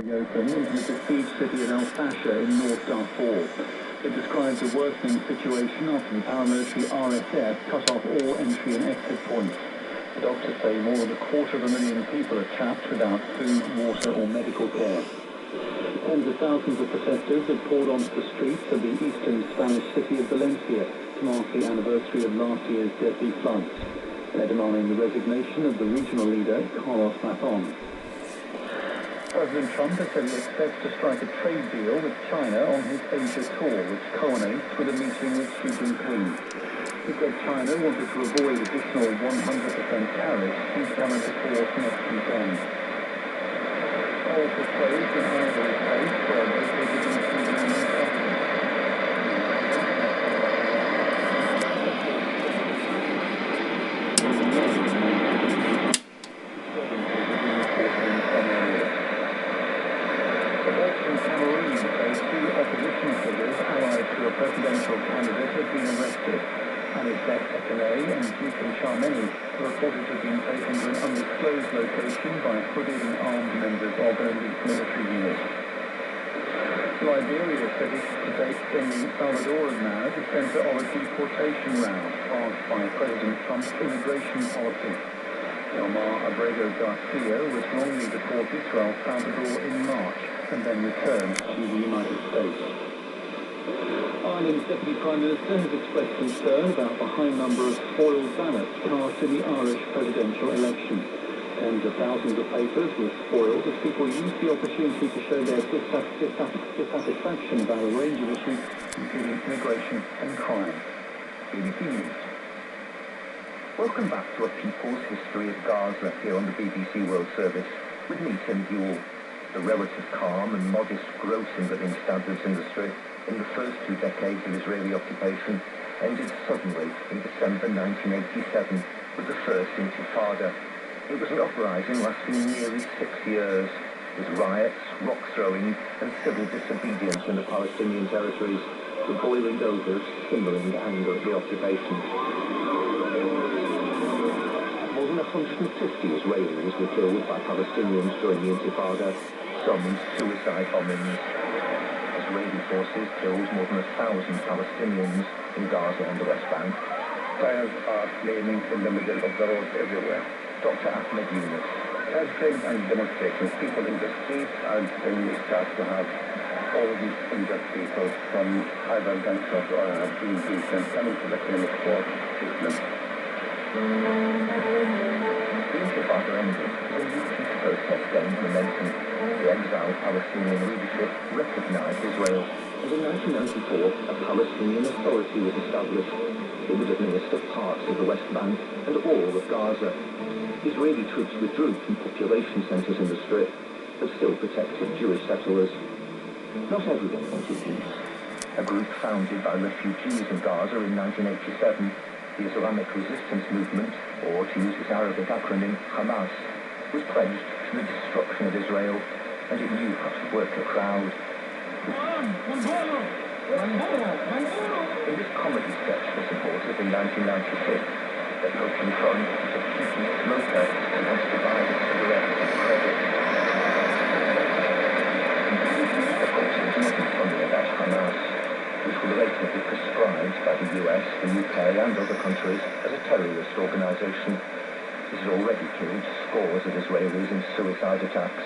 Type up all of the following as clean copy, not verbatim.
Open into the besieged city of Al-Fasher in North Darfur. It describes a worsening situation after the paramilitary RSF cut off all entry and exit points. The doctors say more than 250,000 people are trapped without food, water or medical care. Tens of thousands of protesters have poured onto the streets of the eastern Spanish city of Valencia to mark the anniversary of last year's deadly floods. They're demanding the resignation of the regional leader, Carlos Mazón. President Trump has said he expects to strike a trade deal with China on his Asia tour, which culminates with a meeting with Xi Jinping. He said China wanted to avoid additional 100% tariffs due to come into force next weekend. Polls were closed in Ivory Coast, where voters have been choosing a new president. Opposition figures allied to a presidential candidate have been arrested. Anisette Ekene and Dukan Charmeni are reported to have been taken to an undisclosed location by hooded and armed members of an elite military unit. Liberia said it today sending Salvador now the centre of a deportation round passed by President Trump's immigration policy. Omar Abrego Garcia was wrongly deported to El Salvador in March and then returned to the United States. Ireland's Deputy Prime Minister has expressed concern about the high number of spoiled ballots cast in the Irish presidential election. Tens of thousands of papers were spoiled as people used the opportunity to show their dissatisfaction about a range of issues, including immigration and crime. BBC News. Welcome back to A People's History of Gaza here on the BBC World Service with me, Tim Buell. The relative calm and modest gross in living standards in the Strip in the first 2 decades of Israeli occupation ended suddenly in December 1987 with the First Intifada. It was an uprising lasting nearly 6 years, with riots, rock throwing and civil disobedience in the Palestinian territories, the boiling over simmering anger at the occupation. More than 150 Israelis were killed by Palestinians during the Intifada, some in suicide bombings. Israeli forces killed more than 1,000 Palestinians in Gaza and the West Bank. Tires are flaming in the middle of the road everywhere. Dr. Ahmed Yunus. Hashtags and demonstrations, people in the streets, and then we start to have all these injured people from either gunshots or being beaten coming to the clinic for treatment. The Intifada ended when the peace process gained momentum. The exiled Palestinian leadership recognized Israel, and in 1994 a Palestinian Authority was established. It would administer parts of the West Bank and all of Gaza. Israeli troops withdrew from population centers in the Strip, but still protected Jewish settlers. Not everyone wanted peace. A group founded by refugees in Gaza in 1987, the Islamic Resistance Movement, or to use its Arabic acronym, Hamas, was pledged to the destruction of Israel, and it knew how to work a crowd. In this comedy sketch for supporters in 1996, the poking fun is a cheeky smoker who wants to buy a cigarette for credit. Of course, there's nothing funny about Hamas, which will later be prescribed by the US, the UK and other countries as a terrorist organisation. This has already killed scores of Israelis in suicide attacks.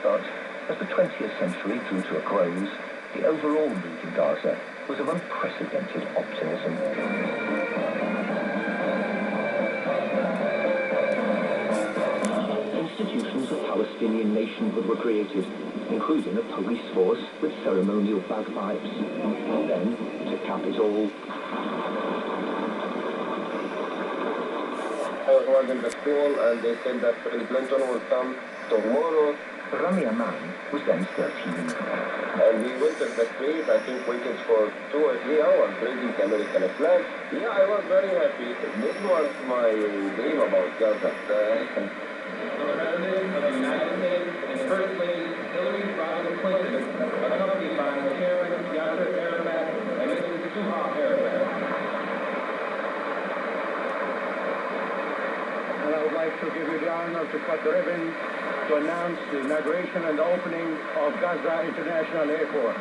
But as the 20th century drew to a close, the overall mood in Gaza was of unprecedented optimism. Institutions of Palestinian nationhood were created, including a police force with ceremonial bagpipes. Then, to cap it all, I was in the school and they said that President Clinton will come tomorrow. Rami Aman was then 13. And we went to the street, I think waited for 2 or 3 hours, raising the American flag. Yeah, I was very happy. This was my dream about Gaza. The President of the United States and First Lady Hillary Rodham Clinton, accompanied by Chairman Yasser Arafat and Mrs. Suha Arafat. And I would like to give you the honor to cut the ribbon to announce the inauguration and opening of Gaza International Airport.